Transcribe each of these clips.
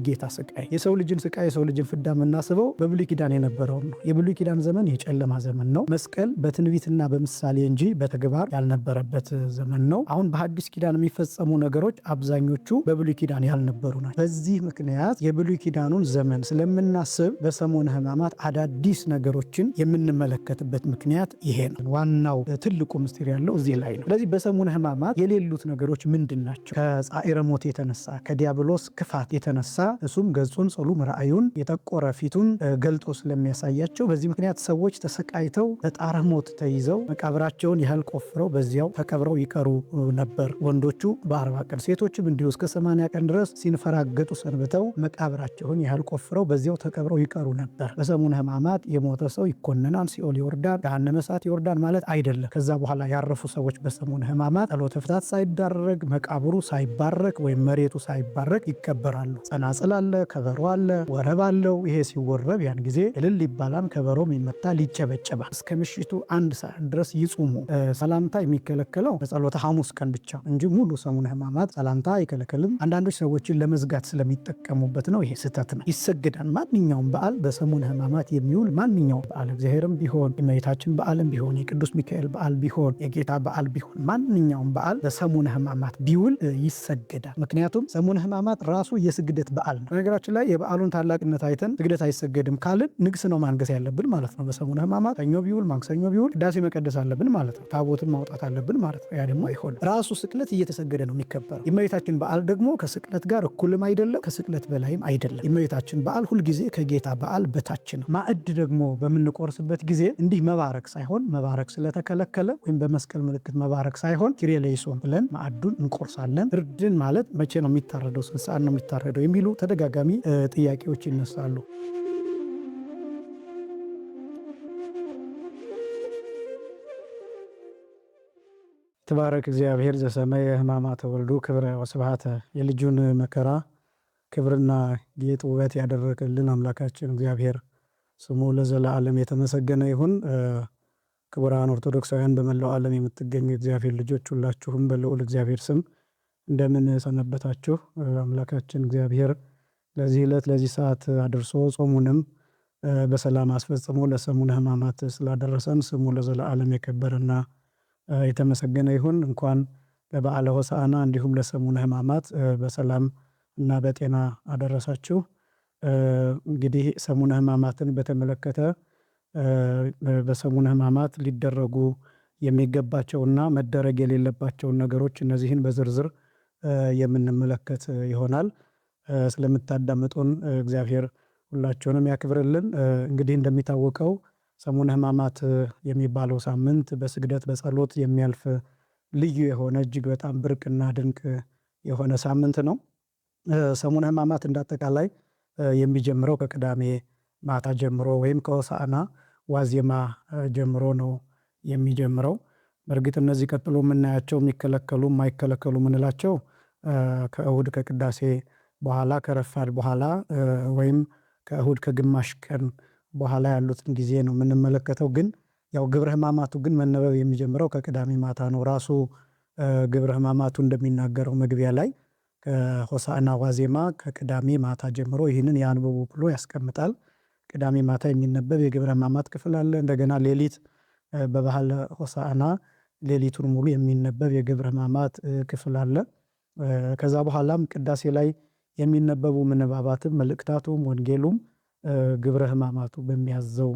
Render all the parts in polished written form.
ጌታ ስቃይ የሰው ልጅን ስቃይ የሰው ልጅን ፍዳ የምናስበው በብሉይ ኪዳን የነበረው ነው። የብሉይ ኪዳን ዘመን የጨለማ ዘመን ነው። መስቀል በትንቢትና በምሳሌ እንጂ በተግባር ያልነበረበት ዘመን ነው። አሁን በሐዲስ ኪዳን የሚፈጸሙ ነገሮች አብዛኞቹ በብሉይ ኪዳን ያልነበሩ ናቸው። በዚህ ምክንያት የብሉይ ኪዳኑን ዘመን ስለምናስብ በሰሙነ ሕማማት አዳዲስ ነገሮችን የምንመለከትበት ምክንያት ይሄ ነው። ዋናው ትልቁ ምስጢር ያለው እዚህ ላይ ነው። ስለዚህ በሰሙነ ሕማማት የሌሉት ነገሮች ምንድን ናቸው? ከጻዕረ ሞት የተነሳ ከዲያብሎስ ክፋት የተነሳ እሱም ገጹን ጸሉም ራእዩን የጠቆረ ፊቱን ገልጦ ስለሚያሳያቸው በዚህ ምክንያት ሰዎች ተሰቃይተው በጣረ ሞት ተይዘው መቃብራቸውን ያህል ቆፍረው በዚያው ተቀብረው ይቀሩ ነበር። ወንዶቹ በ40 ቀን ሴቶችም እንዲሁ እስከ 80 ቀን ድረስ ሲንፈራገጡ ሰንብተው መቃብራቸውን ያህል ቆፍረው በዚያው ተቀብረው ይቀሩ ነበር። በሰሙነ ሕማማት የሞተ ሰው ይኮነናል፣ ሲኦል ይወርዳል፣ ገሃነመ እሳት ይወርዳል ማለት አይደለም። ከዛ በኋላ ያረፉ ሰዎች በሰሙነ ሕማማት ጸሎተ ፍትሐት ሳይዳረግ መቃብሩ ሳይባረክ ወይም መሬቱ ሳይባረክ ይቀበራሉ። ጸናጽል አለ፣ ከበሮ አለ፣ ወረብ አለው። ይሄ ሲወረብ ያን ጊዜ እልል ይባላል፣ ከበሮም ይመታል፣ ይጨበጨባል። እስከ ምሽቱ 1 ሰዓት ድረስ ይጹሙ። ሰላምታ የሚከለከለው በጸሎተ ሐሙስ ቀን ብቻ እንጂ ሙሉ ሰሙነ ሕማማት ሰላምታ አይከለከልም። አንዳንዶች ሰዎችን ለመዝጋት ስለሚጠቀሙበት ነው። ይሄ ስህተት ነው። ይሰግዳል። ማንኛውም በዓል በሰሙነ ሕማማት የሚውል ማንኛውም በዓል እግዚአብሔርም ቢሆን የእመቤታችን በዓልም ቢሆን የቅዱስ ሚካኤል በዓል ቢሆን የጌታ በዓል ቢሆን ማንኛውም በዓል በሰሙነ ሕማማት ቢውል ይሰገዳል። ምክንያቱም ሰሙነ ሕማማት ራሱ የስግደት በዓል ነው። በነገራችን ላይ የበዓሉን ታላቅነት አይተን ስግደት አይሰገድም ካልን ንግስ ነው ማንገስ ያለብን ማለት ነው። በሰሙነ ሕማማት ሰኞ ቢውል ማክሰኞ ቢውል ቅዳሴ መቀደስ አለብን ማለት ነው። ታቦትን ማውጣት አለብን ማለት ነው። ያ ደግሞ አይሆንም። ራሱ ስቅለት እየተሰገደ ነው የሚከበረው። የእመቤታችን በዓል ደግሞ ከስቅለት ጋር እኩልም አይደለም፣ ከስቅለት በላይም አይደለም። የእመቤታችን በዓል ሁልጊዜ ከጌታ በዓል በታች ነው። ማዕድ ደግሞ በምንቆርስበት ጊዜ እንዲህ መባረክ ሳይሆን መባረክ ስለተከለከለ ወይም በመስቀል ምልክት መባረክ ሳይሆን ኪርያላይሶን ብለን ማዕዱን እንቆርሳለን። እርድን ማለት መቼ ነው የሚታረደው? ስንት ሰዓት ነው የሚታረደው? የሚሉ ተደጋጋሚ ጥያቄዎች ይነሳሉ። ተባረክ እግዚአብሔር ዘሰማየ ሕማማተ ወልዱ ክብረ ወስብሐተ። የልጁን መከራ ክብርና ጌጥ ውበት ያደረገልን አምላካችን እግዚአብሔር ስሙ ለዘላለም የተመሰገነ ይሁን። ክቡራን ኦርቶዶክሳውያን በመላው ዓለም የምትገኙ የእግዚአብሔር ልጆች ሁላችሁም በልዑል እግዚአብሔር ስም እንደምን ሰነበታችሁ? አምላካችን እግዚአብሔር ለዚህ ዕለት ለዚህ ሰዓት አድርሶ ጾሙንም በሰላም አስፈጽሞ ለሰሙነ ሕማማት ስላደረሰን ስሙ ለዘላለም የከበረና የተመሰገነ ይሁን። እንኳን ለበዓለ ሆሳዕና እንዲሁም ለሰሙነ ሕማማት በሰላም እና በጤና አደረሳችሁ። እንግዲህ ሰሙነ ሕማማትን በተመለከተ በሰሙነ ሕማማት ሊደረጉ የሚገባቸውና መደረግ የሌለባቸውን ነገሮች እነዚህን በዝርዝር የምንመለከት ይሆናል። ስለምታዳምጡን እግዚአብሔር ሁላችሁንም ያክብርልን። እንግዲህ እንደሚታወቀው ሰሙነ ሕማማት የሚባለው ሳምንት በስግደት በጸሎት የሚያልፍ ልዩ የሆነ እጅግ በጣም ብርቅና ድንቅ የሆነ ሳምንት ነው። ሰሙነ ሕማማት እንዳጠቃላይ የሚጀምረው ከቅዳሜ ማታ ጀምሮ ወይም ከሆሳዕና ዋዜማ ጀምሮ ነው የሚጀምረው። በእርግጥ እነዚህ ቀጥሎ የምናያቸው የሚከለከሉ የማይከለከሉ ምንላቸው ከእሁድ ከቅዳሴ በኋላ ከረፋድ በኋላ ወይም ከእሁድ ከግማሽ ቀን በኋላ ያሉትን ጊዜ ነው የምንመለከተው። ግን ያው ግብረ ሕማማቱ ግን መነበብ የሚጀምረው ከቅዳሜ ማታ ነው። ራሱ ግብረ ሕማማቱ እንደሚናገረው መግቢያ ላይ ከሆሳዕና ዋዜማ ከቅዳሜ ማታ ጀምሮ ይህንን ያንብቡ ብሎ ያስቀምጣል። ቅዳሜ ማታ የሚነበብ የግብረ ሕማማት ክፍል አለ። እንደገና ሌሊት በባህለ ሆሳዕና ሌሊቱን ሙሉ የሚነበብ የግብረ ሕማማት ክፍል አለ። ከዛ በኋላም ቅዳሴ ላይ የሚነበቡ ምንባባትም መልእክታቱም ወንጌሉም ግብረ ሕማማቱ በሚያዘው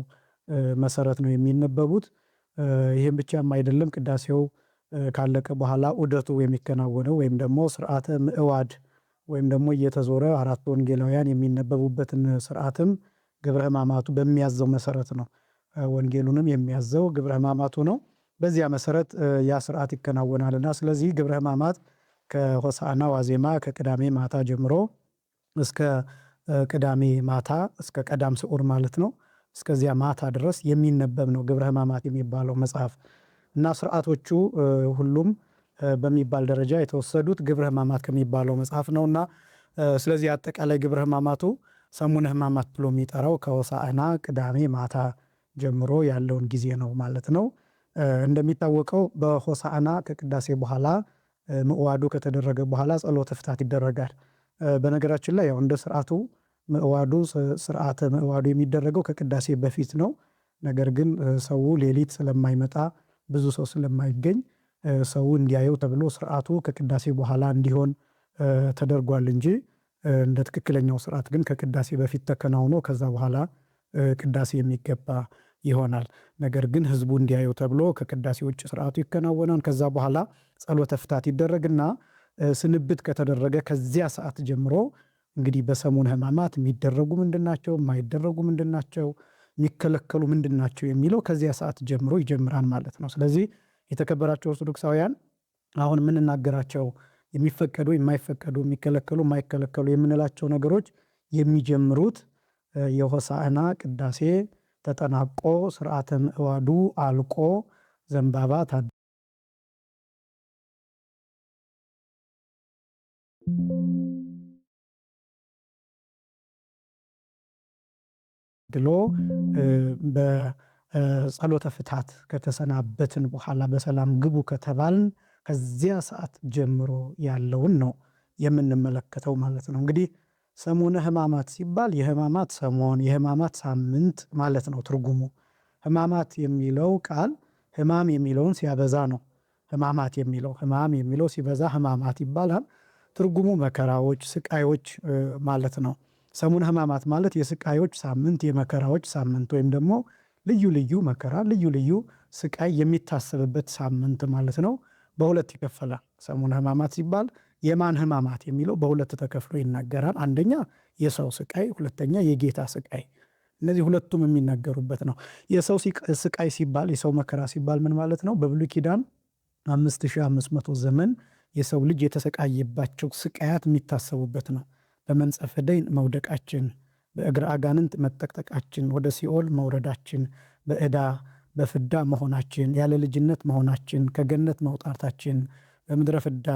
መሰረት ነው የሚነበቡት። ይህም ብቻም አይደለም። ቅዳሴው ካለቀ በኋላ ዑደቱ የሚከናወነው ወይም ደግሞ ስርዓተ ምዕዋድ ወይም ደግሞ እየተዞረ 4 ወንጌላውያን የሚነበቡበትን ስርዓትም ግብረ ሕማማቱ በሚያዘው መሰረት ነው። ወንጌሉንም የሚያዘው ግብረ ሕማማቱ ነው። በዚያ መሰረት ያ ስርዓት ይከናወናልና ስለዚህ ግብረ ሕማማት ከሆሳዕና ዋዜማ ከቅዳሜ ማታ ጀምሮ እስከ ቅዳሜ ማታ እስከ ቀዳም ስዑር ማለት ነው፣ እስከዚያ ማታ ድረስ የሚነበብ ነው ግብረ ሕማማት የሚባለው መጽሐፍ እና ስርዓቶቹ ሁሉም በሚባል ደረጃ የተወሰዱት ግብረ ሕማማት ከሚባለው መጽሐፍ ነውና ስለዚህ አጠቃላይ ግብረ ሕማማቱ ሰሙነ ሕማማት ብሎ የሚጠራው ከሆሳዕና ቅዳሜ ማታ ጀምሮ ያለውን ጊዜ ነው ማለት ነው። እንደሚታወቀው በሆሳዕና ከቅዳሴ በኋላ ምዕዋዱ ከተደረገ በኋላ ጸሎተ ፍትሐት ይደረጋል። በነገራችን ላይ ያው እንደ ስርዓቱ ምዕዋዱ ስርዓተ ምዕዋዱ የሚደረገው ከቅዳሴ በፊት ነው። ነገር ግን ሰው ሌሊት ስለማይመጣ ብዙ ሰው ስለማይገኝ ሰው እንዲያየው ተብሎ ስርዓቱ ከቅዳሴ በኋላ እንዲሆን ተደርጓል እንጂ እንደ ትክክለኛው ስርዓት ግን ከቅዳሴ በፊት ተከናውኖ ከዛ በኋላ ቅዳሴ የሚገባ ይሆናል። ነገር ግን ህዝቡ እንዲያየው ተብሎ ከቅዳሴ ውጭ ስርዓቱ ይከናወናል። ከዛ በኋላ ጸሎተ ፍታት ይደረግና ስንብት ከተደረገ ከዚያ ሰዓት ጀምሮ እንግዲህ በሰሙነ ሕማማት የሚደረጉ ምንድናቸው፣ የማይደረጉ ምንድናቸው፣ የሚከለከሉ ምንድናቸው የሚለው ከዚያ ሰዓት ጀምሮ ይጀምራል ማለት ነው። ስለዚህ የተከበራቸው ኦርቶዶክሳውያን አሁን የምንናገራቸው የሚፈቀዱ የማይፈቀዱ፣ የሚከለከሉ የማይከለከሉ የምንላቸው ነገሮች የሚጀምሩት የሆሳዕና ቅዳሴ ተጠናቆ ስርዓተ ምዕዋዱ አልቆ ዘንባባ ድሎ በጸሎተ ፍታት ከተሰናበትን በኋላ በሰላም ግቡ ከተባልን ከዚያ ሰዓት ጀምሮ ያለውን ነው የምንመለከተው ማለት ነው። እንግዲህ ሰሙነ ሕማማት ሲባል የሕማማት ሰሞን የሕማማት ሳምንት ማለት ነው ትርጉሙ። ሕማማት የሚለው ቃል ሕማም የሚለውን ሲያበዛ ነው ሕማማት የሚለው። ሕማም የሚለው ሲበዛ ሕማማት ይባላል። ትርጉሙ መከራዎች፣ ስቃዮች ማለት ነው። ሰሙነ ሕማማት ማለት የስቃዮች ሳምንት፣ የመከራዎች ሳምንት ወይም ደግሞ ልዩ ልዩ መከራ፣ ልዩ ልዩ ስቃይ የሚታሰብበት ሳምንት ማለት ነው። በሁለት ይከፈላል። ሰሙነ ሕማማት ሲባል የማን ሕማማት የሚለው በሁለት ተከፍሎ ይናገራል። አንደኛ የሰው ስቃይ፣ ሁለተኛ የጌታ ስቃይ። እነዚህ ሁለቱም የሚናገሩበት ነው። የሰው ስቃይ ሲባል የሰው መከራ ሲባል ምን ማለት ነው? በብሉይ ኪዳን 5500 ዘመን የሰው ልጅ የተሰቃየባቸው ስቃያት የሚታሰቡበት ነው። በመንጸፈ ደይን መውደቃችን፣ በእግረ አጋንንት መጠቅጠቃችን፣ ወደ ሲኦል መውረዳችን፣ በዕዳ በፍዳ መሆናችን፣ ያለ ልጅነት መሆናችን፣ ከገነት መውጣታችን፣ በምድረ ፍዳ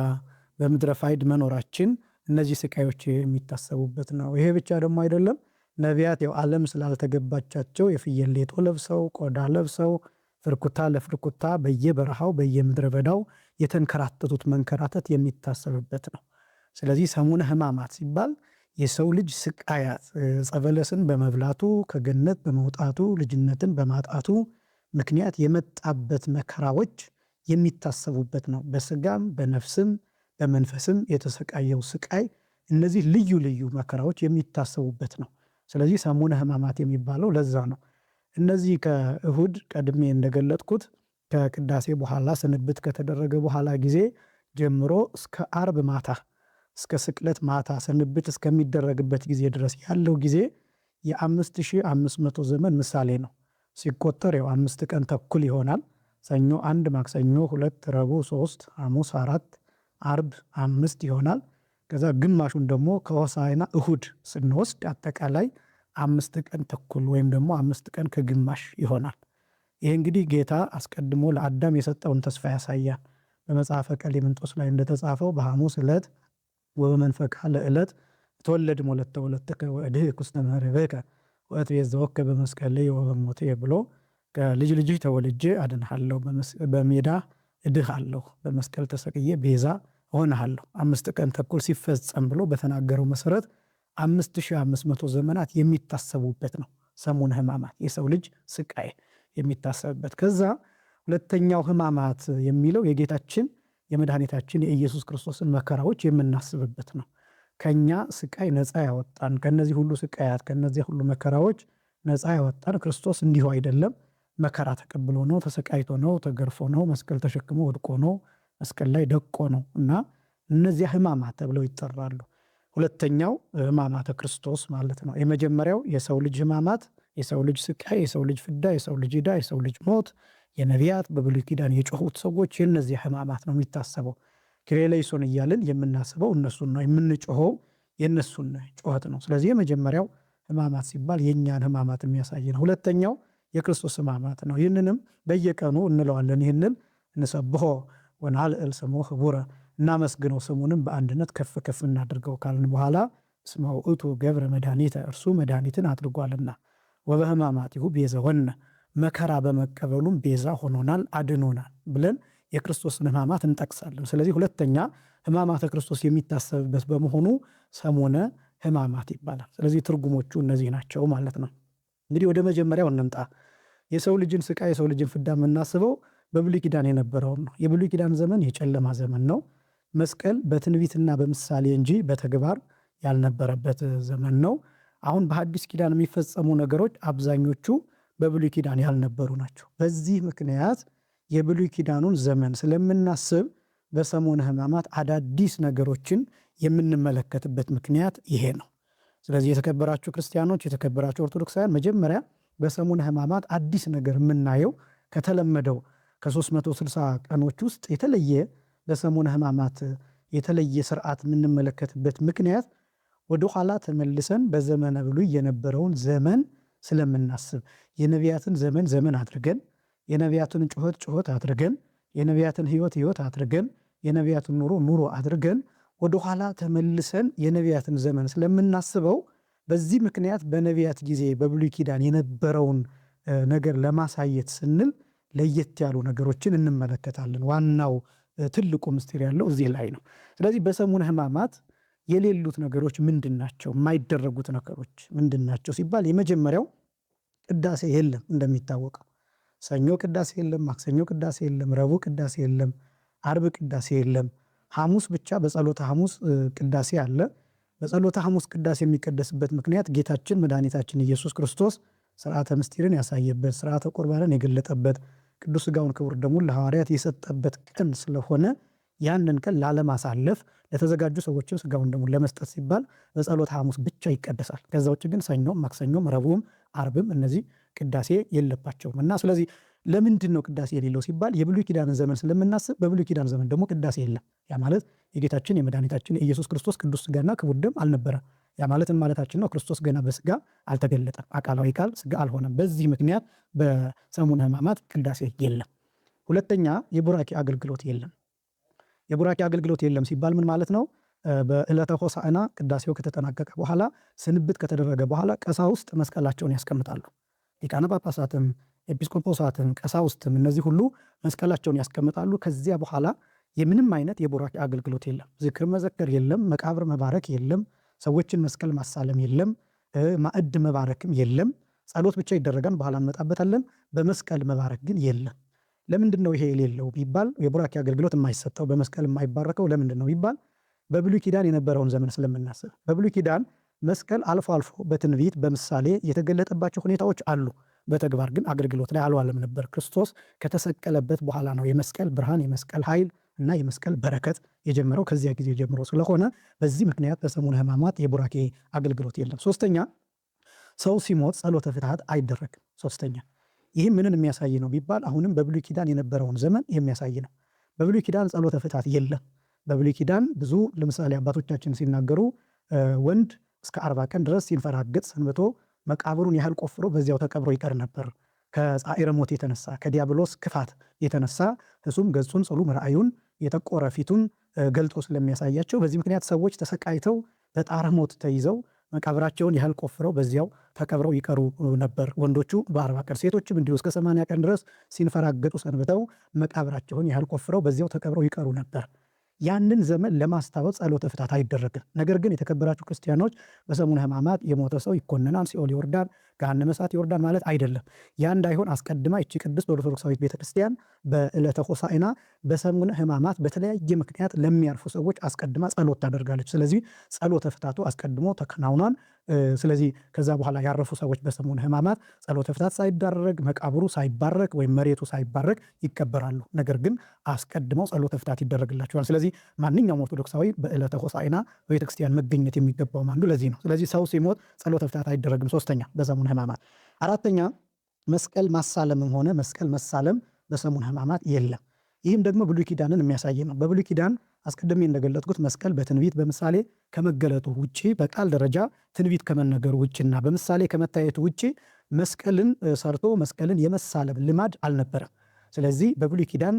በምድረ ፋይድ መኖራችን፣ እነዚህ ስቃዮች የሚታሰቡበት ነው። ይሄ ብቻ ደግሞ አይደለም። ነቢያት ያው ዓለም ስላልተገባቻቸው የፍየል ሌጦ ለብሰው ቆዳ ለብሰው ፍርኩታ ለፍርኩታ በየበረሃው በየምድረ በዳው የተንከራተቱት መንከራተት የሚታሰብበት ነው። ስለዚህ ሰሙነ ሕማማት ሲባል የሰው ልጅ ስቃያት ጸበለስን በመብላቱ ከገነት በመውጣቱ ልጅነትን በማጣቱ ምክንያት የመጣበት መከራዎች የሚታሰቡበት ነው። በስጋም በነፍስም በመንፈስም የተሰቃየው ስቃይ፣ እነዚህ ልዩ ልዩ መከራዎች የሚታሰቡበት ነው። ስለዚህ ሰሙነ ሕማማት የሚባለው ለዛ ነው። እነዚህ ከእሁድ ቀድሜ እንደገለጥኩት ከቅዳሴ በኋላ ስንብት ከተደረገ በኋላ ጊዜ ጀምሮ እስከ አርብ ማታ እስከ ስቅለት ማታ ስንብት እስከሚደረግበት ጊዜ ድረስ ያለው ጊዜ የ5500 ዘመን ምሳሌ ነው። ሲቆጠር ያው 5 ቀን ተኩል ይሆናል። ሰኞ 1፣ ማክሰኞ 2፣ ረቡዕ 3፣ ሐሙስ 4፣ አርብ 5 ይሆናል። ከዛ ግማሹን ደግሞ ከሆሳዕና እሁድ ስንወስድ አጠቃላይ 5 ቀን ተኩል ወይም ደግሞ 5 ቀን ከግማሽ ይሆናል። ይህ እንግዲህ ጌታ አስቀድሞ ለአዳም የሰጠውን ተስፋ ያሳያል። በመጽሐፈ ቀሌምንጦስ ላይ እንደተጻፈው በሐሙስ ዕለት ወበመንፈቃ ለዕለት ተወለድ ሞለተ ወለትከ ወእድኅ ውስተ መርበከ ወእትቤዝወከ በመስቀልየ ወበሞቴ ብሎ ከልጅ ልጅህ ተወልጄ አድንሃለሁ፣ በሜዳ እድሃለሁ፣ በመስቀል ተሰቅዬ ቤዛ እሆንሃለሁ 5 ቀን ተኩል ሲፈጸም ብሎ በተናገረው መሰረት 5500 ዘመናት የሚታሰቡበት ነው ሰሙነ ሕማማት፣ የሰው ልጅ ስቃይ የሚታሰብበት። ከዛ ሁለተኛው ሕማማት የሚለው የጌታችን የመድኃኒታችን የኢየሱስ ክርስቶስን መከራዎች የምናስብበት ነው። ከኛ ስቃይ ነፃ ያወጣን፣ ከነዚህ ሁሉ ስቃያት ከነዚህ ሁሉ መከራዎች ነፃ ያወጣን ክርስቶስ እንዲሁ አይደለም። መከራ ተቀብሎ ነው፣ ተሰቃይቶ ነው፣ ተገርፎ ነው፣ መስቀል ተሸክሞ ወድቆ ነው፣ መስቀል ላይ ደቆ ነው እና እነዚያ ሕማማት ተብለው ይጠራሉ። ሁለተኛው ሕማማተ ክርስቶስ ማለት ነው። የመጀመሪያው የሰው ልጅ ሕማማት፣ የሰው ልጅ ስቃይ፣ የሰው ልጅ ፍዳ፣ የሰው ልጅ ዕዳ፣ የሰው ልጅ ሞት፣ የነቢያት በብሉይ ኪዳን የጮሁት ሰዎች የእነዚህ ሕማማት ነው የሚታሰበው። ኪርያላይሶን እያልን የምናስበው እነሱን ነው፣ የምንጮኸው የእነሱን ጩኸት ነው። ስለዚህ የመጀመሪያው ሕማማት ሲባል የእኛን ሕማማት የሚያሳይ ነው። ሁለተኛው የክርስቶስ ሕማማት ነው። ይህንንም በየቀኑ እንለዋለን። ይህንን እንሰብሖ ወናልዕል ስሞ ህቡረ፣ እናመስግነው ስሙንም በአንድነት ከፍ ከፍ እናድርገው ካልን በኋላ እስመ ውእቱ ገብረ መድኃኒተ፣ እርሱ መድኃኒትን አድርጓልና፣ ወበሕማማቲሁ ቤዘወነ፣ መከራ በመቀበሉም ቤዛ ሆኖናል አድኖናል ብለን የክርስቶስን ሕማማት እንጠቅሳለን። ስለዚህ ሁለተኛ ሕማማተ ክርስቶስ የሚታሰብበት በመሆኑ ሰሙነ ሕማማት ይባላል። ስለዚህ ትርጉሞቹ እነዚህ ናቸው ማለት ነው። እንግዲህ ወደ መጀመሪያው እንምጣ። የሰው ልጅን ስቃይ የሰው ልጅን ፍዳ የምናስበው በብሉይ ኪዳን የነበረውን ነው። የብሉይ ኪዳን ዘመን የጨለማ ዘመን ነው። መስቀል በትንቢትና በምሳሌ እንጂ በተግባር ያልነበረበት ዘመን ነው። አሁን በሐዲስ ኪዳን የሚፈጸሙ ነገሮች አብዛኞቹ በብሉይ ኪዳን ያልነበሩ ናቸው። በዚህ ምክንያት የብሉይ ኪዳኑን ዘመን ስለምናስብ በሰሙነ ሕማማት አዳዲስ ነገሮችን የምንመለከትበት ምክንያት ይሄ ነው። ስለዚህ የተከበራችሁ ክርስቲያኖች፣ የተከበራችሁ ኦርቶዶክሳውያን መጀመሪያ በሰሙነ ሕማማት አዲስ ነገር የምናየው ከተለመደው ከ360 ቀኖች ውስጥ የተለየ በሰሙነ ሕማማት የተለየ ስርዓት የምንመለከትበት ምክንያት ወደ ኋላ ተመልሰን በዘመነ ብሉይ የነበረውን ዘመን ስለምናስብ የነቢያትን ዘመን ዘመን አድርገን የነቢያትን ጩኸት አድርገን የነቢያትን ሕይወት አድርገን የነቢያትን ኑሮ አድርገን ወደ ኋላ ተመልሰን የነቢያትን ዘመን ስለምናስበው በዚህ ምክንያት በነቢያት ጊዜ በብሉይ ኪዳን የነበረውን ነገር ለማሳየት ስንል ለየት ያሉ ነገሮችን እንመለከታለን። ዋናው ትልቁ ምስጢር ያለው እዚህ ላይ ነው። ስለዚህ በሰሙነ ሕማማት የሌሉት ነገሮች ምንድን ናቸው? የማይደረጉት ነገሮች ምንድን ናቸው ሲባል የመጀመሪያው ቅዳሴ የለም። እንደሚታወቀው ሰኞ ቅዳሴ የለም፣ ማክሰኞ ቅዳሴ የለም፣ ረቡዕ ቅዳሴ የለም፣ አርብ ቅዳሴ የለም። ሐሙስ ብቻ በጸሎተ ሐሙስ ቅዳሴ አለ። በጸሎተ ሐሙስ ቅዳሴ የሚቀደስበት ምክንያት ጌታችን መድኃኒታችን ኢየሱስ ክርስቶስ ስርዓተ ምስጢርን ያሳየበት፣ ስርዓተ ቁርባንን የገለጠበት፣ ቅዱስ ሥጋውን ክቡር ደሙን ለሐዋርያት የሰጠበት ቀን ስለሆነ ያንን ቀን ላለማሳለፍ ለተዘጋጁ ሰዎችም ሥጋውን ደሙን ለመስጠት ሲባል በጸሎተ ሐሙስ ብቻ ይቀደሳል። ከዛ ውጭ ግን ሰኞም፣ ማክሰኞም፣ ረቡዕም አርብም እነዚህ ቅዳሴ የለባቸውም እና ስለዚህ ለምንድን ነው ቅዳሴ የሌለው ሲባል የብሉይ ኪዳንን ዘመን ስለምናስብ በብሉይ ኪዳን ዘመን ደግሞ ቅዳሴ የለም። ያ ማለት የጌታችን የመድኃኒታችን የኢየሱስ ክርስቶስ ቅዱስ ሥጋና ክቡር ደም አልነበረ። ያ ማለትን ማለታችን ነው። ክርስቶስ ገና በሥጋ አልተገለጠም። አካላዊ ቃል ሥጋ አልሆነም። በዚህ ምክንያት በሰሙነ ሕማማት ቅዳሴ የለም። ሁለተኛ የቡራኬ አገልግሎት የለም። የቡራኬ አገልግሎት የለም ሲባል ምን ማለት ነው? በዕለተ ሆሳዕና ቅዳሴው ከተጠናቀቀ በኋላ ስንብት ከተደረገ በኋላ ቀሳውስት መስቀላቸውን ያስቀምጣሉ። ሊቃነ ጳጳሳትም ኤጲስቆጶሳትም ቀሳውስትም እነዚህ ሁሉ መስቀላቸውን ያስቀምጣሉ። ከዚያ በኋላ የምንም አይነት የቡራኬ አገልግሎት የለም። ዝክር መዘከር የለም። መቃብር መባረክ የለም። ሰዎችን መስቀል ማሳለም የለም። ማዕድ መባረክም የለም። ጸሎት ብቻ ይደረጋል። በኋላ እንመጣበታለን። በመስቀል መባረክ ግን የለም። ለምንድን ነው ይሄ የሌለው ቢባል የቡራኬ አገልግሎት የማይሰጠው በመስቀል የማይባረከው ለምንድን ነው ቢባል በብሉይ ኪዳን የነበረውን ዘመን ስለምናስብ። በብሉይ ኪዳን መስቀል አልፎ አልፎ በትንቢት በምሳሌ የተገለጠባቸው ሁኔታዎች አሉ። በተግባር ግን አገልግሎት ላይ አልዋለም ነበር። ክርስቶስ ከተሰቀለበት በኋላ ነው የመስቀል ብርሃን፣ የመስቀል ኃይል እና የመስቀል በረከት የጀመረው ከዚያ ጊዜ ጀምሮ ስለሆነ በዚህ ምክንያት በሰሙነ ሕማማት የቡራኬ አገልግሎት የለም። ሶስተኛ ሰው ሲሞት ጸሎተ ፍትሐት አይደረግም። ሶስተኛ ይህ ምንን የሚያሳይ ነው ቢባል አሁንም በብሉይ ኪዳን የነበረውን ዘመን የሚያሳይ ነው። በብሉይ ኪዳን ጸሎተ ፍትሐት የለም። በብሉይ ኪዳን ብዙ ለምሳሌ አባቶቻችን ሲናገሩ ወንድ እስከ 40 ቀን ድረስ ሲንፈራገጥ ሰንብቶ መቃብሩን ያህል ቆፍሮ በዚያው ተቀብሮ ይቀር ነበር። ከጻዕረ ሞት የተነሳ ከዲያብሎስ ክፋት የተነሳ እሱም ገጹን ጽሉም ራእዩን የጠቆረ ፊቱን ገልጦ ስለሚያሳያቸው በዚህ ምክንያት ሰዎች ተሰቃይተው በጣረ ሞት ተይዘው መቃብራቸውን ያህል ቆፍረው በዚያው ተቀብረው ይቀሩ ነበር። ወንዶቹ በ40 ቀን ሴቶችም እንዲሁ እስከ 80 ቀን ድረስ ሲንፈራገጡ ሰንብተው መቃብራቸውን ያህል ቆፍረው በዚያው ተቀብረው ይቀሩ ነበር። ያንን ዘመን ለማስታወስ ጸሎተ ፍትሐት አይደረግም። ነገር ግን የተከበራችሁ ክርስቲያኖች በሰሙነ ሕማማት የሞተ ሰው ይኮነናል፣ ሲኦል ይወርዳል፣ ገሃነመ እሳት ይወርዳል ማለት አይደለም። ያ እንዳይሆን አስቀድማ ይቺ ቅድስት ኦርቶዶክሳዊት ቤተክርስቲያን በዕለተ ሆሳዕና በሰሙነ ሕማማት በተለያየ ምክንያት ለሚያርፉ ሰዎች አስቀድማ ጸሎት ታደርጋለች። ስለዚህ ጸሎተ ፍትሐቱ አስቀድሞ ተከናውኗል። ስለዚህ ከዛ በኋላ ያረፉ ሰዎች በሰሙነ ሕማማት ጸሎተ ፍትሐት ሳይዳረግ መቃብሩ ሳይባረክ ወይም መሬቱ ሳይባረክ ይቀበራሉ። ነገር ግን አስቀድመው ጸሎተ ፍትሐት ይደረግላቸዋል። ስለዚህ ማንኛውም ኦርቶዶክሳዊ በዕለተ ሆሳዕና በቤተክርስቲያን መገኘት የሚገባውም አንዱ ለዚህ ነው። ስለዚህ ሰው ሲሞት ጸሎተ ፍትሐት አይደረግም። ሶስተኛ በሰሙነ ሕማማት። አራተኛ መስቀል ማሳለምም ሆነ መስቀል መሳለም በሰሙነ ሕማማት የለም። ይህም ደግሞ ብሉይ ኪዳንን የሚያሳይ ነው። በብሉይ ኪዳን አስቀድሜ እንደገለጥኩት መስቀል በትንቢት በምሳሌ ከመገለጡ ውጭ በቃል ደረጃ ትንቢት ከመነገሩ ውጭና በምሳሌ ከመታየቱ ውጭ መስቀልን ሰርቶ መስቀልን የመሳለም ልማድ አልነበረም። ስለዚህ በብሉይ ኪዳን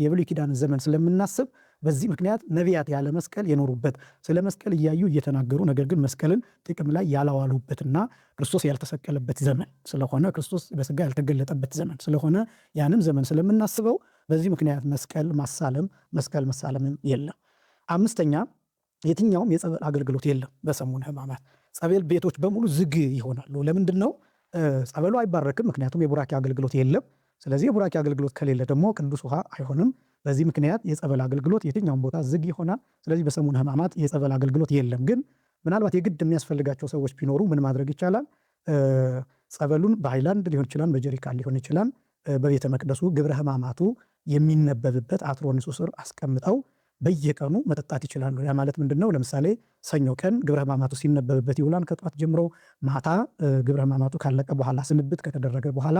የብሉይ ኪዳን ዘመን ስለምናስብ በዚህ ምክንያት ነቢያት ያለ መስቀል የኖሩበት ስለ መስቀል እያዩ እየተናገሩ ነገር ግን መስቀልን ጥቅም ላይ ያላዋሉበትና ክርስቶስ ያልተሰቀለበት ዘመን ስለሆነ ክርስቶስ በሥጋ ያልተገለጠበት ዘመን ስለሆነ ያንን ዘመን ስለምናስበው በዚህ ምክንያት መስቀል መሳለምም የለም። አምስተኛ የትኛውም የጸበል አገልግሎት የለም በሰሙነ ሕማማት። ጸበል ቤቶች በሙሉ ዝግ ይሆናሉ። ለምንድን ነው? ጸበሉ አይባረክም፣ ምክንያቱም የቡራኬ አገልግሎት የለም። ስለዚህ የቡራኬ አገልግሎት ከሌለ ደግሞ ቅዱስ ውሃ አይሆንም። በዚህ ምክንያት የጸበል አገልግሎት የትኛውም ቦታ ዝግ ይሆናል። ስለዚህ በሰሙነ ሕማማት የጸበል አገልግሎት የለም። ግን ምናልባት የግድ የሚያስፈልጋቸው ሰዎች ቢኖሩ ምን ማድረግ ይቻላል? ጸበሉን በሃይላንድ ሊሆን ይችላል፣ በጀሪካን ሊሆን ይችላል። በቤተ መቅደሱ ግብረ ሕማማቱ የሚነበብበት አትሮንሱ ስር አስቀምጠው በየቀኑ መጠጣት ይችላሉ። ያ ማለት ምንድነው? ለምሳሌ ሰኞ ቀን ግብረ ሕማማቱ ሲነበብበት ይውላል ከጧት ጀምሮ። ማታ ግብረ ሕማማቱ ካለቀ በኋላ ስንብት ከተደረገ በኋላ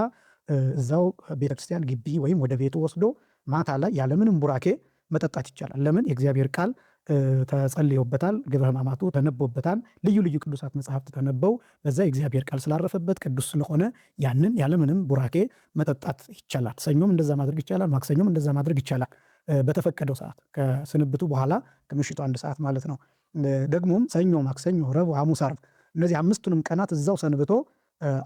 እዛው ቤተክርስቲያን ግቢ ወይም ወደ ቤቱ ወስዶ ማታ ላይ ያለምንም ቡራኬ መጠጣት ይቻላል። ለምን? የእግዚአብሔር ቃል ተጸልዮበታል፣ ግብረ ሕማማቱ ተነቦበታል፣ ልዩ ልዩ ቅዱሳት መጽሐፍት ተነበው በዛ የእግዚአብሔር ቃል ስላረፈበት ቅዱስ ስለሆነ ያንን ያለምንም ቡራኬ መጠጣት ይቻላል። ሰኞም እንደዛ ማድረግ ይቻላል፣ ማክሰኞም እንደዛ ማድረግ ይቻላል። በተፈቀደው ሰዓት ከስንብቱ በኋላ ከምሽቱ 1 ሰዓት ማለት ነው። ደግሞም ሰኞ፣ ማክሰኞ፣ ረቡዕ፣ ሐሙስ፣ ዓርብ እነዚህ 5ቱንም ቀናት እዛው ሰንብቶ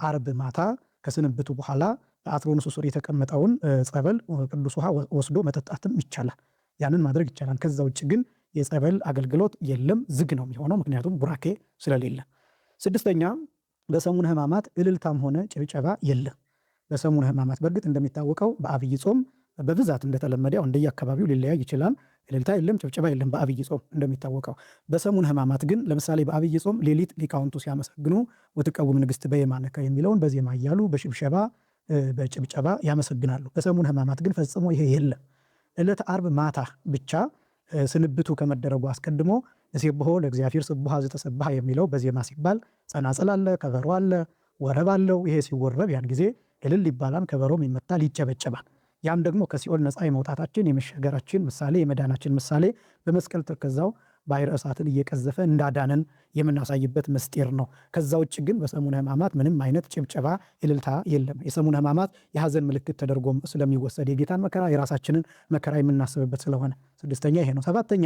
ዓርብ ማታ ከስንብቱ በኋላ በአትሮንሱ ስር የተቀመጠውን ጸበል ቅዱስ ውሃ ወስዶ መጠጣትም ይቻላል። ያንን ማድረግ ይቻላል። ከዛ ውጭ ግን የጸበል አገልግሎት የለም፣ ዝግ ነው የሚሆነው፣ ምክንያቱም ቡራኬ ስለሌለ። 6ኛ በሰሙነ ሕማማት እልልታም ሆነ ጭብጨባ የለም። በሰሙነ ሕማማት በእርግጥ እንደሚታወቀው በአብይ ጾም በብዛት እንደተለመደው እንደየአካባቢው ሊለያይ ይችላል። እልልታ የለም፣ ጭብጨባ የለም በአብይ ጾም እንደሚታወቀው። በሰሙነ ሕማማት ግን ለምሳሌ በአብይ ጾም ሌሊት ሊቃውንቱ ሲያመሰግኑ ወትቀውም ንግሥት በየማነከ የሚለውን በዜማ እያሉ በሽብሸባ በጭብጨባ ያመሰግናሉ። በሰሙነ ሕማማት ግን ፈጽሞ ይሄ የለም። ዕለተ ዓርብ ማታ ብቻ ስንብቱ ከመደረጉ አስቀድሞ ንሴብሖ ለእግዚአብሔር ስቡሐ ዘተሰብሐ የሚለው በዜማ ሲባል ጸናጽል አለ፣ ከበሮ አለ፣ ወረብ አለው። ይሄ ሲወረብ ያን ጊዜ እልል ይባላል፣ ከበሮም ይመታል፣ ይጨበጨባል። ያም ደግሞ ከሲኦል ነፃ የመውጣታችን የመሻገራችን ምሳሌ የመዳናችን ምሳሌ በመስቀል ተከዛው ባሕረ እሳትን እየቀዘፈ እንዳዳነን የምናሳይበት ምስጢር ነው። ከዛ ውጭ ግን በሰሙነ ሕማማት ምንም አይነት ጭብጨባ እልልታ የለም። የሰሙነ ሕማማት የሐዘን ምልክት ተደርጎም ስለሚወሰድ የጌታን መከራ የራሳችንን መከራ የምናስብበት ስለሆነ 6ኛ ይሄ ነው። 7ኛ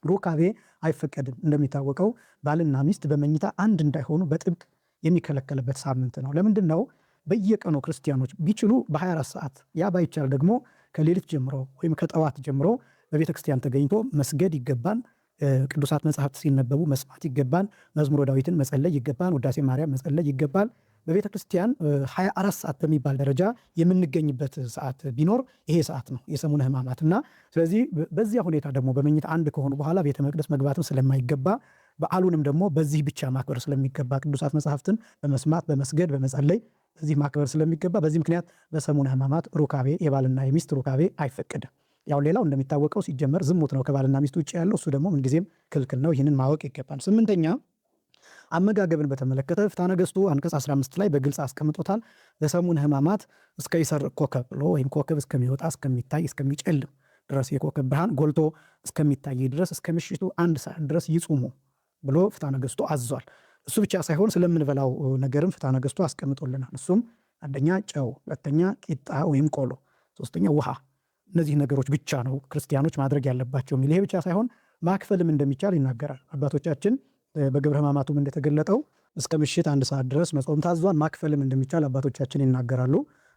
ሩካቤ አይፈቀድም። እንደሚታወቀው ባልና ሚስት በመኝታ አንድ እንዳይሆኑ በጥብቅ የሚከለከልበት ሳምንት ነው። ለምንድን ነው? በየቀኑ ክርስቲያኖች ቢችሉ በ24 ሰዓት ያ ባይቻል ደግሞ ከሌሊት ጀምሮ ወይም ከጠዋት ጀምሮ በቤተ ክርስቲያን ተገኝቶ መስገድ ይገባል። ቅዱሳት መጽሐፍት ሲነበቡ መስማት ይገባል። መዝሙረ ዳዊትን መጸለይ ይገባል። ውዳሴ ማርያም መጸለይ ይገባል። በቤተ ክርስቲያን 24 ሰዓት በሚባል ደረጃ የምንገኝበት ሰዓት ቢኖር ይሄ ሰዓት ነው የሰሙነ ሕማማት እና ስለዚህ በዚያ ሁኔታ ደግሞ በመኝታ አንድ ከሆኑ በኋላ ቤተ መቅደስ መግባትም ስለማይገባ በዓሉንም ደግሞ በዚህ ብቻ ማክበር ስለሚገባ ቅዱሳት መጽሐፍትን በመስማት በመስገድ በመጸለይ በዚህ ማክበር ስለሚገባ በዚህ ምክንያት በሰሙነ ሕማማት ሩካቤ የባልና የሚስት ሩካቤ አይፈቀድም። ያው ሌላው እንደሚታወቀው ሲጀመር ዝሙት ነው ከባልና ሚስት ውጭ ያለው፣ እሱ ደግሞ ምንጊዜም ክልክል ነው። ይህንን ማወቅ ይገባል። 8ኛ አመጋገብን በተመለከተ ፍትሐ ነገሥቱ አንቀጽ 15 ላይ በግልጽ አስቀምጦታል። በሰሙነ ሕማማት እስከ ይሰርቅ ኮከብ ብሎ ወይም ኮከብ እስከሚወጣ እስከሚታይ እስከሚጨልም ድረስ የኮከብ ብርሃን ጎልቶ እስከሚታይ ድረስ እስከ ምሽቱ 1 ሰዓት ድረስ ይጹሙ ብሎ ፍትሐ ነገሥቱ አዟል። እሱ ብቻ ሳይሆን ስለምንበላው ነገርም ፍትሐ ነገሥቱ አስቀምጦልናል። እሱም 1ኛ ጨው፣ 2ኛ ቂጣ ወይም ቆሎ፣ 3ኛ ውሃ። እነዚህ ነገሮች ብቻ ነው ክርስቲያኖች ማድረግ ያለባቸው የሚል። ይሄ ብቻ ሳይሆን ማክፈልም እንደሚቻል ይናገራል። አባቶቻችን በግብረ ሕማማቱም እንደተገለጠው እስከ ምሽት 1 ሰዓት ድረስ መጾም ታዟል። ማክፈልም እንደሚቻል አባቶቻችን ይናገራሉ።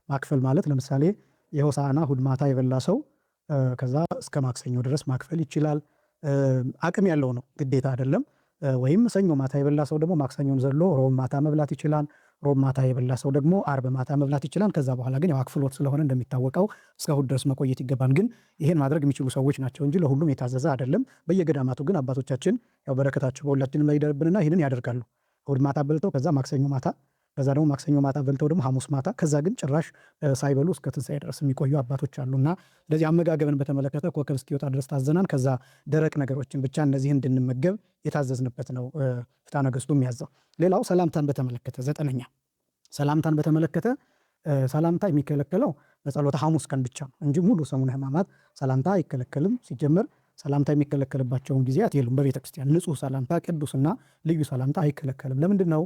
ማክፈል ማለት ለምሳሌ የሆሳዕና እሑድ ማታ የበላ ሰው ከዛ እስከ ማክሰኞ ድረስ ማክፈል ይችላል። አቅም ያለው ነው፣ ግዴታ አይደለም። ወይም ሰኞ ማታ የበላ ሰው ደግሞ ማክሰኞን ዘሎ ሮብ ማታ መብላት ይችላል። ሮብ ማታ የበላ ሰው ደግሞ ዓርብ ማታ መብላት ይችላል። ከዛ በኋላ ግን ያው አክፍሎት ስለሆነ እንደሚታወቀው እስከ እሑድ ድረስ መቆየት ይገባል። ግን ይሄን ማድረግ የሚችሉ ሰዎች ናቸው እንጂ ለሁሉም የታዘዘ አይደለም። በየገዳማቱ ግን አባቶቻችን ያው በረከታቸው በሁላችንም ላይ ይደርብንና ይህንን ያደርጋሉ። እሑድ ማታ በልተው ከዛ ማክሰኞ ማታ ከዛ ደግሞ ማክሰኞ ማታ በልተው ደግሞ ሐሙስ ማታ ከዛ ግን ጭራሽ ሳይበሉ እስከ ትንሣኤ ድረስ የሚቆዩ አባቶች አሉና ስለዚህ አመጋገብን በተመለከተ ኮከብ እስኪወጣ ድረስ ታዘናል። ከዛ ደረቅ ነገሮችን ብቻ እነዚህ እንድንመገብ የታዘዝንበት ነው ፍትሐ ነገሥቱ የሚያዘው። ሌላው ሰላምታን በተመለከተ 9ኛ ሰላምታን በተመለከተ ሰላምታ የሚከለከለው በጸሎተ ሐሙስ ቀን ብቻ ነው እንጂ ሙሉ ሰሙነ ሕማማት ሰላምታ አይከለከልም። ሲጀመር ሰላምታ የሚከለከልባቸውን ጊዜያት የሉም። በቤተ ክርስቲያን ንጹሕ ሰላምታ ቅዱስና ልዩ ሰላምታ አይከለከልም። ለምንድን ነው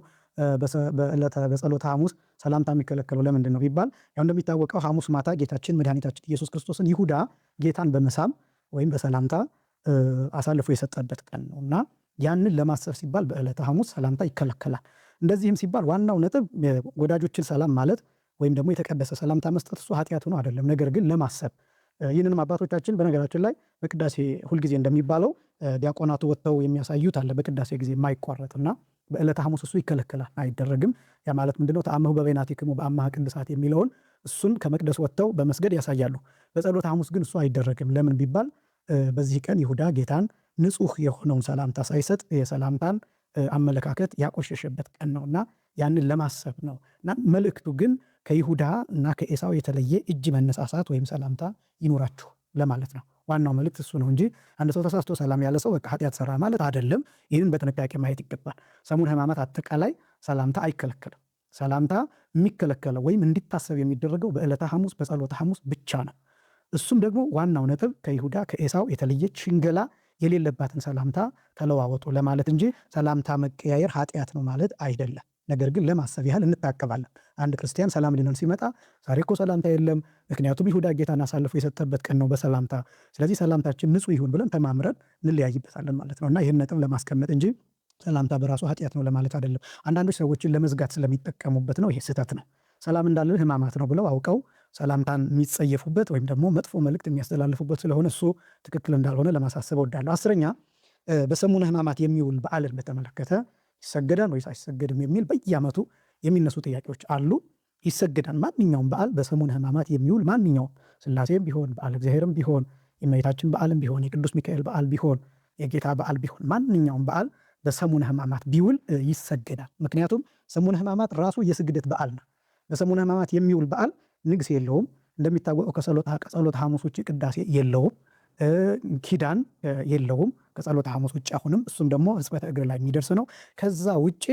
በጸሎተ ሐሙስ ሰላምታ የሚከለከለው ለምንድን ነው ቢባል ያው እንደሚታወቀው ሐሙስ ማታ ጌታችን መድኃኒታችን ኢየሱስ ክርስቶስን ይሁዳ ጌታን በመሳም ወይም በሰላምታ አሳልፎ የሰጠበት ቀን ነው እና ያንን ለማሰብ ሲባል በዕለተ ሐሙስ ሰላምታ ይከለከላል። እንደዚህም ሲባል ዋናው ነጥብ ወዳጆችን ሰላም ማለት ወይም ደግሞ የተቀደሰ ሰላምታ መስጠት እሱ ኃጢአት ነው አይደለም። ነገር ግን ለማሰብ ይህንንም አባቶቻችን በነገራችን ላይ በቅዳሴ ሁልጊዜ እንደሚባለው ዲያቆናቱ ወጥተው የሚያሳዩት አለ በቅዳሴ ጊዜ የማይቋረጥና በዕለተ ሐሙስ እሱ ይከለከላል፣ አይደረግም። ያ ማለት ምንድነው? ተአምሁ በበይናቲክሙ በአምሃ ቅድሳት የሚለውን እሱን ከመቅደስ ወጥተው በመስገድ ያሳያሉ። በጸሎተ ሐሙስ ግን እሱ አይደረግም። ለምን ቢባል በዚህ ቀን ይሁዳ ጌታን ንጹሕ የሆነውን ሰላምታ ሳይሰጥ የሰላምታን አመለካከት ያቆሸሸበት ቀን ነውና ያንን ለማሰብ ነው። እና መልእክቱ ግን ከይሁዳ እና ከኤሳው የተለየ እጅ መነሳሳት ወይም ሰላምታ ይኑራችሁ ለማለት ነው። ዋናው መልእክት እሱ ነው እንጂ አንድ ሰው ተሳስቶ ሰላም ያለ ሰው በቃ ኃጢአት ሰራ ማለት አይደለም። ይህንን በጥንቃቄ ማየት ይገባል። ሰሙነ ሕማማት አጠቃላይ ሰላምታ አይከለከልም። ሰላምታ የሚከለከለው ወይም እንዲታሰብ የሚደረገው በዕለተ ሐሙስ በጸሎተ ሐሙስ ብቻ ነው። እሱም ደግሞ ዋናው ነጥብ ከይሁዳ ከኤሳው የተለየች ሽንገላ የሌለባትን ሰላምታ ተለዋወጡ ለማለት እንጂ ሰላምታ መቀያየር ኃጢአት ነው ማለት አይደለም። ነገር ግን ለማሰብ ያህል እንታቀባለን። አንድ ክርስቲያን ሰላም ሊለን ሲመጣ ዛሬ እኮ ሰላምታ የለም፣ ምክንያቱም ይሁዳ ጌታን አሳልፎ የሰጠበት ቀን ነው በሰላምታ ስለዚህ ሰላምታችን ንጹሕ ይሁን ብለን ተማምረን እንለያይበታለን ማለት ነው። እና ይህን ነጥብ ለማስቀመጥ እንጂ ሰላምታ በራሱ ኃጢአት ነው ለማለት አይደለም። አንዳንዶች ሰዎችን ለመዝጋት ስለሚጠቀሙበት ነው። ይሄ ስህተት ነው። ሰላም እንዳለ ሕማማት ነው ብለው አውቀው ሰላምታን የሚጸየፉበት ወይም ደግሞ መጥፎ መልእክት የሚያስተላልፉበት ስለሆነ እሱ ትክክል እንዳልሆነ ለማሳሰብ እወዳለሁ። 10ኛ በሰሙነ ሕማማት የሚውል በዓልን በተመለከተ ይሰገዳል ወይስ አይሰገድም የሚል በየዓመቱ የሚነሱ ጥያቄዎች አሉ። ይሰገዳል። ማንኛውም በዓል በሰሙነ ሕማማት የሚውል ማንኛውም ሥላሴም ቢሆን በዓለ እግዚአብሔርም ቢሆን የእመቤታችን በዓልም ቢሆን የቅዱስ ሚካኤል በዓል ቢሆን የጌታ በዓል ቢሆን ማንኛውም በዓል በሰሙነ ሕማማት ቢውል ይሰገዳል። ምክንያቱም ሰሙነ ሕማማት ራሱ የስግደት በዓል ነው። በሰሙነ ሕማማት የሚውል በዓል ንግስ የለውም። እንደሚታወቀው ከጸሎተ ሐሙስ ውጭ ቅዳሴ የለውም፣ ኪዳን የለውም ከጸሎተ ሐሙስ ውጭ። አሁንም እሱም ደግሞ ሕጽበተ እግር ላይ የሚደርስ ነው። ከዛ ውጭ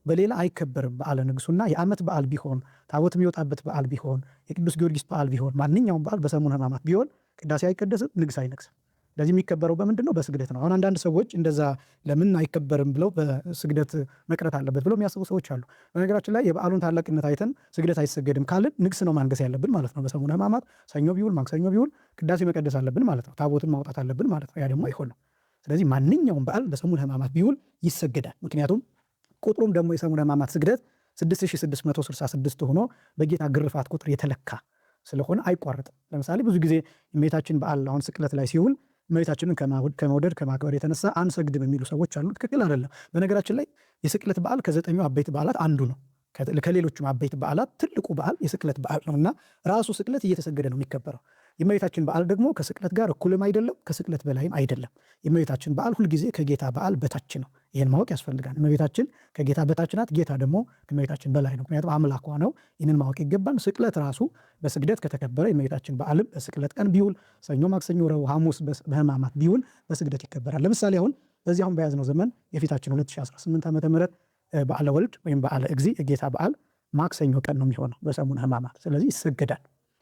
በሌላ አይከበርም። በዓለ ንግሱና የዓመት በዓል ቢሆን ታቦት የሚወጣበት በዓል ቢሆን የቅዱስ ጊዮርጊስ በዓል ቢሆን ማንኛውም በዓል በሰሙነ ሕማማት ቢሆን ቅዳሴ አይቀደስም፣ ንግስ አይነግስም። ለዚህ የሚከበረው በምንድን ነው? በስግደት ነው። አሁን አንዳንድ ሰዎች እንደዛ ለምን አይከበርም ብለው በስግደት መቅረት አለበት ብለው የሚያስቡ ሰዎች አሉ። በነገራችን ላይ የበዓሉን ታላቅነት አይተን ስግደት አይሰገድም ካልን ንግስ ነው ማንገስ ያለብን ማለት ነው። በሰሙነ ሕማማት ሰኞ ቢውል ማክሰኞ ቢውል ቅዳሴ መቀደስ አለብን ማለት ነው። ታቦትን ማውጣት አለብን ማለት ነው። ያ ደግሞ አይሆንም። ስለዚህ ማንኛውም በዓል በሰሙነ ሕማማት ቢውል ይሰገዳል። ምክንያቱም ቁጥሩም ደግሞ የሰሙነ ሕማማት ስግደት 6666 ሆኖ በጌታ ግርፋት ቁጥር የተለካ ስለሆነ አይቋረጥም። ለምሳሌ ብዙ ጊዜ የእመቤታችን በዓል አሁን ስቅለት ላይ ሲውል እመቤታችንን ከመውደድ ከማክበር የተነሳ አንሰግድም የሚሉ ሰዎች አሉ። ትክክል አይደለም። በነገራችን ላይ የስቅለት በዓል ከ9ኙ አበይት በዓላት አንዱ ነው። ከሌሎቹም አበይት በዓላት ትልቁ በዓል የስቅለት በዓል ነው እና ራሱ ስቅለት እየተሰገደ ነው የሚከበረው። የእመቤታችን በዓል ደግሞ ከስቅለት ጋር እኩልም አይደለም፣ ከስቅለት በላይም አይደለም። የእመቤታችን በዓል ሁልጊዜ ከጌታ በዓል በታች ነው። ይህን ማወቅ ያስፈልጋል። እመቤታችን ከጌታ በታች ናት፣ ጌታ ደግሞ ከእመቤታችን በላይ ነው። ምክንያቱም አምላኳ ነው። ይህንን ማወቅ ይገባል። ስቅለት ራሱ በስግደት ከተከበረ የእመቤታችን በዓልም በስቅለት ቀን ቢውል ሰኞ፣ ማክሰኞ፣ ረቡዕ፣ ሐሙስ በሕማማት ቢውል በስግደት ይከበራል። ለምሳሌ አሁን በዚህ አሁን በያዝነው ዘመን የፊታችን 2018 ዓ ም በዓለ ወልድ ወይም በዓለ እግዚ የጌታ በዓል ማክሰኞ ቀን ነው የሚሆነው በሰሙነ ሕማማት። ስለዚህ ይሰገዳል።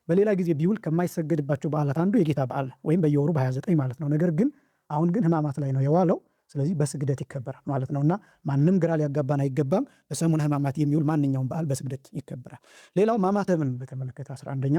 በሌላ ጊዜ ቢውል ከማይሰገድባቸው በዓላት አንዱ የጌታ በዓል ወይም በየወሩ በ29 ማለት ነው። ነገር ግን አሁን ግን ሕማማት ላይ ነው የዋለው። ስለዚህ በስግደት ይከበራል ማለት ነውና ማንም ግራ ሊያጋባን አይገባም። በሰሙነ ሕማማት የሚውል ማንኛውም በዓል በስግደት ይከበራል። ሌላው ማማተብን በተመለከተ 11ኛ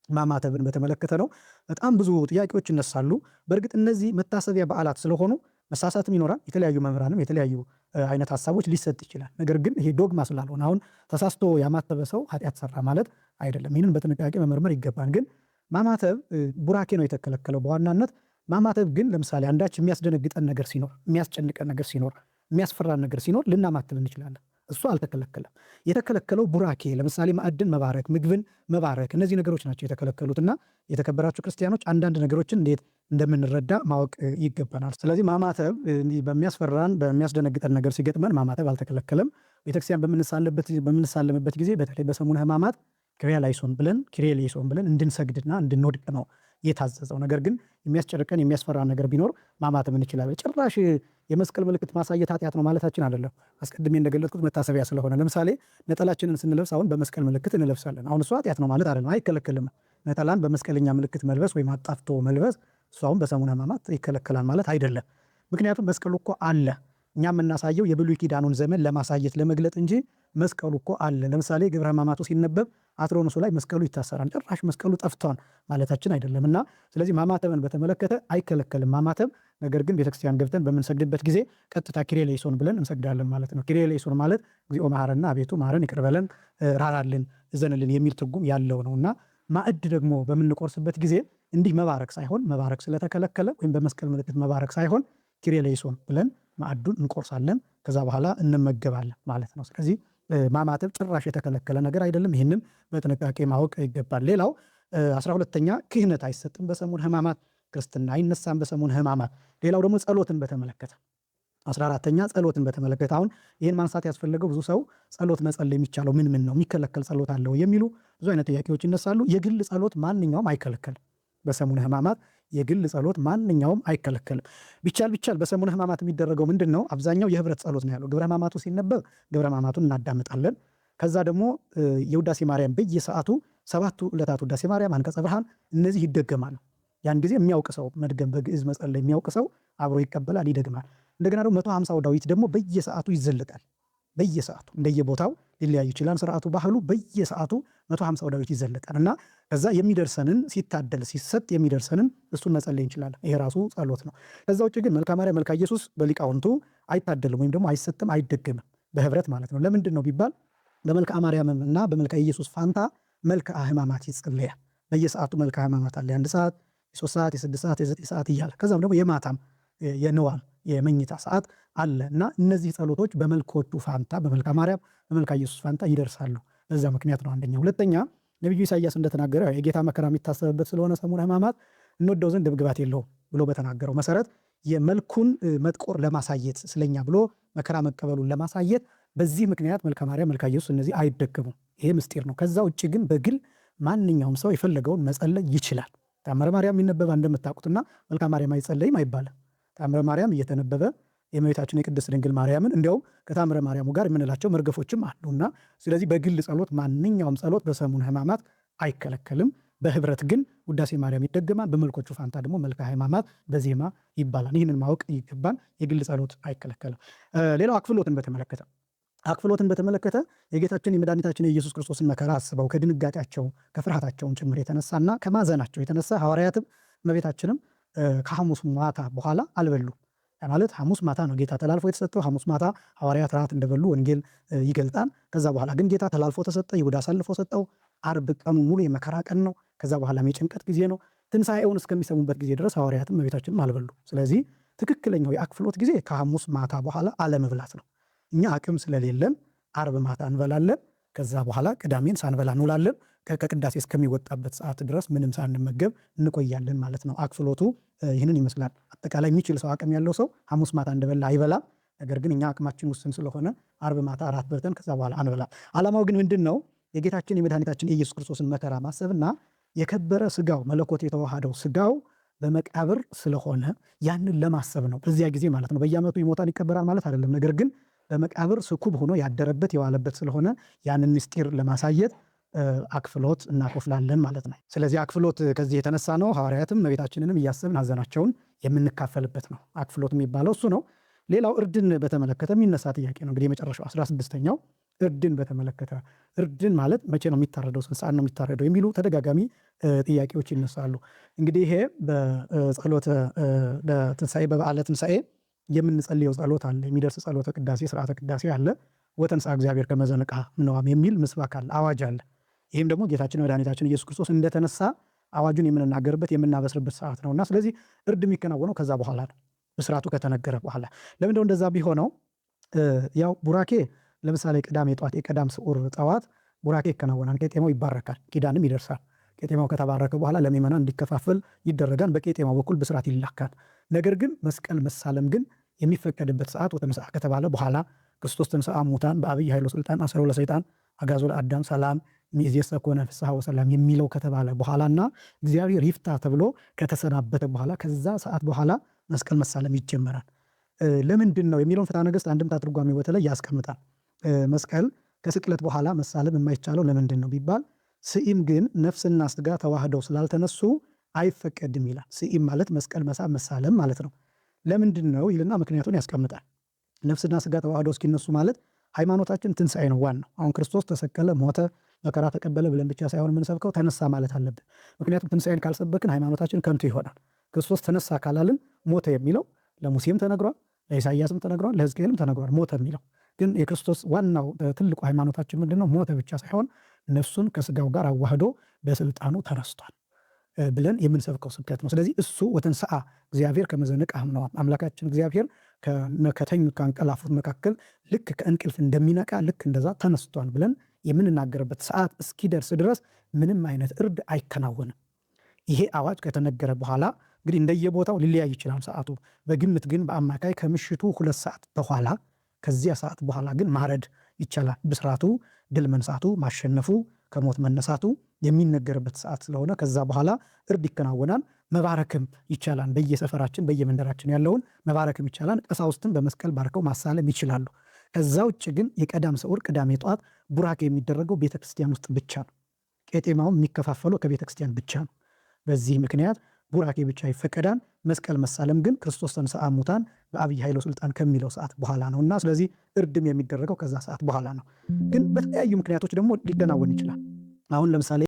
ማማተብን በተመለከተ ነው። በጣም ብዙ ጥያቄዎች ይነሳሉ። በእርግጥ እነዚህ መታሰቢያ በዓላት ስለሆኑ መሳሳትም ይኖራል። የተለያዩ መምህራንም የተለያዩ አይነት ሀሳቦች ሊሰጥ ይችላል። ነገር ግን ይሄ ዶግማ ስላልሆነ አሁን ተሳስቶ ያማተበ ሰው ኃጢአት ሰራ ማለት አይደለም። ይህንን በጥንቃቄ መመርመር ይገባል። ግን ማማተብ ቡራኬ ነው የተከለከለው በዋናነት። ማማተብ ግን ለምሳሌ አንዳች የሚያስደነግጠን ነገር ሲኖር፣ የሚያስጨንቀን ነገር ሲኖር፣ የሚያስፈራን ነገር ሲኖር ልናማትብ እንችላለን። እሱ አልተከለከለም። የተከለከለው ቡራኬ፣ ለምሳሌ ማዕድን መባረክ፣ ምግብን መባረክ፣ እነዚህ ነገሮች ናቸው የተከለከሉትና የተከበራችሁ ክርስቲያኖች አንዳንድ ነገሮችን እንዴት እንደምንረዳ ማወቅ ይገባናል። ስለዚህ ማማተብ በሚያስፈራን በሚያስደነግጠን ነገር ሲገጥመን ማማተብ አልተከለከለም። ቤተክርስቲያን በምንሳለምበት ጊዜ በተለይ በሰሙነ ሕማማት ክሪያላይሶን ብለን እንድንሰግድና እንድንወድቅ ነው የታዘዘው። ነገር ግን የሚያስጨርቀን የሚያስፈራን ነገር ቢኖር ማማተብ እንችላለን። ጭራሽ የመስቀል ምልክት ማሳየት ኃጢአት ነው ማለታችን አይደለም። አስቀድሜ እንደገለጽኩት መታሰቢያ ስለሆነ ለምሳሌ ነጠላችንን ስንለብስ አሁን በመስቀል ምልክት እንለብሳለን። አሁን እሱ ኃጢአት ነው ማለት አይደለም፣ አይከለከልም። ነጠላን በመስቀለኛ ምልክት መልበስ ወይም አጣፍቶ መልበስ እሱ አሁን በሰሙነ ሕማማት ይከለከላል ማለት አይደለም። ምክንያቱም መስቀሉ እኮ አለ። እኛ የምናሳየው የብሉይ ኪዳኑን ዘመን ለማሳየት ለመግለጥ እንጂ መስቀሉ እኮ አለ። ለምሳሌ ግብረ ሕማማቱ ሲነበብ አትሮኖሱ ላይ መስቀሉ ይታሰራል። ጭራሽ መስቀሉ ጠፍቷል ማለታችን አይደለም እና ስለዚህ ማማተብን በተመለከተ አይከለከልም ማማተብ። ነገር ግን ቤተክርስቲያን ገብተን በምንሰግድበት ጊዜ ቀጥታ ኪርያላይሶን ብለን እንሰግዳለን ማለት ነው። ኪርያላይሶን ማለት እግዚኦ መሐረነ አቤቱ መሐረን ይቅር በለን ራራልን እዘንልን የሚል ትርጉም ያለው ነው እና ማዕድ ደግሞ በምንቆርስበት ጊዜ እንዲህ መባረክ ሳይሆን መባረክ ስለተከለከለ ወይም በመስቀል ምልክት መባረክ ሳይሆን ኪሪሌይሶን ብለን ማዕዱን እንቆርሳለን፣ ከዛ በኋላ እንመገባለን ማለት ነው። ስለዚህ ማማተብ ጭራሽ የተከለከለ ነገር አይደለም። ይህንን በጥንቃቄ ማወቅ ይገባል። ሌላው 12ኛ ክህነት አይሰጥም በሰሙነ ሕማማት፣ ክርስትና አይነሳም በሰሙነ ሕማማት። ሌላው ደግሞ ጸሎትን በተመለከተ 14ኛ ጸሎትን በተመለከተ አሁን ይህን ማንሳት ያስፈለገው ብዙ ሰው ጸሎት መጸለይ የሚቻለው ምን ነው፣ የሚከለከል ጸሎት አለው የሚሉ ብዙ አይነት ጥያቄዎች ይነሳሉ። የግል ጸሎት ማንኛውም አይከለከልም። በሰሙነ ሕማማት የግል ጸሎት ማንኛውም አይከለከልም። ቢቻል በሰሙነ ሕማማት የሚደረገው ምንድን ነው? አብዛኛው የህብረት ጸሎት ነው ያለው። ግብረ ሕማማቱ ሲነበብ ግብረ ሕማማቱን እናዳምጣለን። ከዛ ደግሞ የውዳሴ ማርያም በየሰዓቱ 7ቱ ዕለታት ውዳሴ ማርያም፣ አንቀጸ ብርሃን እነዚህ ይደገማሉ። ያን ጊዜ የሚያውቅ ሰው መድገም በግዕዝ መጸለይ የሚያውቅ ሰው አብሮ ይቀበላል፣ ይደግማል። እንደገና ደግሞ 150ው ዳዊት ደግሞ በየሰዓቱ ይዘለቃል። በየሰዓቱ እንደየቦታው ሊለያይ ይችላል ስርዓቱ፣ ባህሉ። በየሰዓቱ 150ው ዳዊት ይዘለቃል እና ከዛ የሚደርሰንን ሲታደል ሲሰጥ የሚደርሰንን እሱን መጸለይ እንችላለን። ይሄ ራሱ ጸሎት ነው። ከዛ ውጭ ግን መልክአ ማርያም መልክአ ኢየሱስ በሊቃውንቱ አይታደልም ወይም ደግሞ አይሰጥም፣ አይደገምም በህብረት ማለት ነው። ለምንድን ነው ቢባል በመልክአ ማርያምም እና በመልክአ ኢየሱስ ፋንታ መልክአ ሕማማት ይጸለያል። በየሰዓቱ መልክአ ሕማማት አለ። የ1 ሰዓት፣ የ3 ሰዓት፣ የ6 ሰዓት፣ የ9 ሰዓት እያለ ከዛም ደግሞ የማታም የንዋም የመኝታ ሰዓት አለ እና እነዚህ ጸሎቶች በመልኮቹ ፋንታ በመልክአ ማርያም በመልክአ ኢየሱስ ፋንታ ይደርሳሉ። በዛ ምክንያት ነው አንደኛ። ሁለተኛ ነቢዩ ኢሳይያስ እንደተናገረ የጌታ መከራ የሚታሰብበት ስለሆነ ሰሙነ ሕማማት እንወደው ዘንድ ግባት የለውም ብሎ በተናገረው መሰረት የመልኩን መጥቆር ለማሳየት ስለኛ ብሎ መከራ መቀበሉን ለማሳየት በዚህ ምክንያት መልክአ ማርያም መልክአ ኢየሱስ እነዚህ አይደገሙም። ይሄ ምስጢር ነው። ከዛ ውጭ ግን በግል ማንኛውም ሰው የፈለገውን መጸለይ ይችላል። ተአምረ ማርያም ይነበባ እንደምታውቁትና መልክአ ማርያም አይጸለይም አይባልም። ተአምረ ማርያም እየተነበበ የእመቤታችን የቅድስት ድንግል ማርያምን እንዲያው ከተአምረ ማርያሙ ጋር የምንላቸው መርገፎችም አሉና ስለዚህ በግል ጸሎት ማንኛውም ጸሎት በሰሙነ ሕማማት አይከለከልም። በህብረት ግን ውዳሴ ማርያም ይደገማል። በመልኮቹ ፋንታ ደግሞ መልክአ ሕማማት በዜማ ይባላል። ይህንን ማወቅ ይገባል። የግል ጸሎት አይከለከልም። ሌላው አክፍሎትን በተመለከተ የጌታችን የመድኃኒታችን የኢየሱስ ክርስቶስን መከራ አስበው ከድንጋጤያቸው ከፍርሃታቸውን ጭምር የተነሳና ከማዘናቸው የተነሳ ሐዋርያትም እመቤታችንም ከሐሙስ ማታ በኋላ አልበሉ። ማለት ሐሙስ ማታ ነው ጌታ ተላልፎ የተሰጠው። ሐሙስ ማታ ሐዋርያት ራት እንደበሉ ወንጌል ይገልጣል። ከዛ በኋላ ግን ጌታ ተላልፎ ተሰጠ፣ ይሁዳ አሳልፎ ሰጠው። ዓርብ ቀኑ ሙሉ የመከራ ቀን ነው። ከዛ በኋላም የጭንቀት ጊዜ ነው። ትንሣኤውን እስከሚሰሙበት ጊዜ ድረስ ሐዋርያትም እመቤታችንም አልበሉ። ስለዚህ ትክክለኛው የአክፍሎት ጊዜ ከሐሙስ ማታ በኋላ አለመብላት ነው። እኛ አቅም ስለሌለን ዓርብ ማታ እንበላለን። ከዛ በኋላ ቅዳሜን ሳንበላ እንውላለን። ከቅዳሴ እስከሚወጣበት ሰዓት ድረስ ምንም ሳንመገብ እንቆያለን ማለት ነው። አክፍሎቱ ይህንን ይመስላል። አጠቃላይ የሚችል ሰው አቅም ያለው ሰው ሐሙስ ማታ እንደበላ አይበላም። ነገር ግን እኛ አቅማችን ውስን ስለሆነ ዓርብ ማታ እራት በልተን ከዛ በኋላ አንበላም። ዓላማው ግን ምንድን ነው? የጌታችን የመድኃኒታችን የኢየሱስ ክርስቶስን መከራ ማሰብና የከበረ ስጋው መለኮት የተዋሃደው ስጋው በመቃብር ስለሆነ ያንን ለማሰብ ነው። በዚያ ጊዜ ማለት ነው። በየዓመቱ ይሞታል ይቀበራል ማለት አይደለም። ነገር ግን በመቃብር ስኩብ ሆኖ ያደረበት የዋለበት ስለሆነ ያንን ምስጢር ለማሳየት አክፍሎት እናኮፍላለን ማለት ነው። ስለዚህ አክፍሎት ከዚህ የተነሳ ነው ሐዋርያትም እመቤታችንንም እያሰብን ሐዘናቸውን የምንካፈልበት ነው። አክፍሎት የሚባለው እሱ ነው። ሌላው እርድን በተመለከተ የሚነሳ ጥያቄ ነው። እንግዲህ የመጨረሻው 16ኛው እርድን በተመለከተ እርድን ማለት መቼ ነው የሚታረደው፣ ስንት ሰዓት ነው የሚታረደው የሚሉ ተደጋጋሚ ጥያቄዎች ይነሳሉ። እንግዲህ ይሄ በጸሎተ ትንሣኤ በበዓለ ትንሣኤ የምንጸልየው ጸሎት አለ። የሚደርስ ጸሎተ ቅዳሴ ስርዓተ ቅዳሴ አለ። ወተንሥአ እግዚአብሔር ከመ ዘንቃ እምነዋም የሚል ምስባክ አለ፣ አዋጅ አለ። ይህም ደግሞ ጌታችን መድኃኒታችን ኢየሱስ ክርስቶስ እንደተነሳ አዋጁን የምንናገርበት የምናበስርበት ሰዓት ነውና ስለዚህ እርድ የሚከናወነው ከዛ በኋላ ነው፣ ብስራቱ ከተነገረ በኋላ። ለምንድነው እንደዛ ቢሆነው? ያው ቡራኬ ለምሳሌ ቅዳሜ ጠዋት የቀዳም ስዑር ጠዋት ቡራኬ ይከናወናል። ቄጤማው ይባረካል፣ ኪዳንም ይደርሳል። ቄጤማው ከተባረከ በኋላ ለምእመናን እንዲከፋፈል ይደረጋል። በቄጤማው በኩል ብስራት ይላካል። ነገር ግን መስቀል መሳለም ግን የሚፈቀድበት ሰዓት ወተንሥአ ከተባለ በኋላ ክርስቶስ ተንሥአ እሙታን በዐቢይ ኃይሎ ሥልጣን አሰሮ ለሰይጣን አግዓዞ ለአዳም ሰላም ሚእዜሰ ኮነ ፍስሐ ወሰላም የሚለው ከተባለ በኋላና እግዚአብሔር ይፍታ ተብሎ ከተሰናበተ በኋላ ከዛ ሰዓት በኋላ መስቀል መሳለም ይጀመራል። ለምንድን ነው የሚለውን ፍትሐ ነገሥት አንድምታ ትርጓሜ በተለይ ያስቀምጣል። መስቀል ከስቅለት በኋላ መሳለም የማይቻለው ለምንድን ነው ቢባል ስኢም ግን ነፍስና ስጋ ተዋህደው ስላልተነሱ አይፈቀድም ይላል። ስኢም ማለት መስቀል መሳብ መሳለም ማለት ነው። ለምንድን ነው ይልና ምክንያቱን ያስቀምጣል። ነፍስና ስጋ ተዋህደው እስኪነሱ ማለት ሃይማኖታችን ትንሣኤ ነው ዋናው። አሁን ክርስቶስ ተሰቀለ፣ ሞተ፣ መከራ ተቀበለ ብለን ብቻ ሳይሆን የምንሰብከው ተነሳ ማለት አለብን። ምክንያቱም ትንሣኤን ካልሰበክን ሃይማኖታችን ከንቱ ይሆናል። ክርስቶስ ተነሳ ካላልን ሞተ የሚለው ለሙሴም ተነግሯል፣ ለኢሳይያስም ተነግሯል፣ ለሕዝቅኤልም ተነግሯል። ሞተ የሚለው ግን የክርስቶስ ዋናው ትልቁ ሃይማኖታችን ምንድን ነው? ሞተ ብቻ ሳይሆን ነፍሱን ከስጋው ጋር አዋህዶ በስልጣኑ ተነስቷል። ብለን የምንሰብከው ስብከት ነው። ስለዚህ እሱ ወተንሥአ እግዚአብሔር ከመ ዘንቅሐ እምነዋም አምላካችን እግዚአብሔር ከተኙት ካንቀላፉት መካከል ልክ ከእንቅልፍ እንደሚነቃ ልክ እንደዛ ተነስቷል ብለን የምንናገርበት ሰዓት እስኪደርስ ድረስ ምንም አይነት እርድ አይከናወንም። ይሄ አዋጅ ከተነገረ በኋላ እንግዲህ እንደየቦታው ሊለያይ ይችላል ሰዓቱ። በግምት ግን በአማካይ ከምሽቱ 2 ሰዓት በኋላ ከዚያ ሰዓት በኋላ ግን ማረድ ይቻላል። ብስራቱ ድል መንሳቱ ማሸነፉ ከሞት መነሳቱ የሚነገርበት ሰዓት ስለሆነ ከዛ በኋላ እርድ ይከናወናል። መባረክም ይቻላል። በየሰፈራችን በየመንደራችን ያለውን መባረክም ይቻላል። ቀሳውስትን በመስቀል ባርከው ማሳለም ይችላሉ። ከዛ ውጭ ግን የቀዳም ስዑር ቅዳሜ ጠዋት ቡራኬ የሚደረገው ቤተክርስቲያን ውስጥ ብቻ ነው። ቄጤማውም የሚከፋፈለው ከቤተክርስቲያን ብቻ ነው። በዚህ ምክንያት ቡራኬ ብቻ ይፈቀዳል። መስቀል መሳለም ግን ክርስቶስ ተንሥአ እሙታን በአብይ ኃይሎ ስልጣን ከሚለው ሰዓት በኋላ ነው እና ስለዚህ እርድም የሚደረገው ከዛ ሰዓት በኋላ ነው። ግን በተለያዩ ምክንያቶች ደግሞ ሊከናወን ይችላል። አሁን ለምሳሌ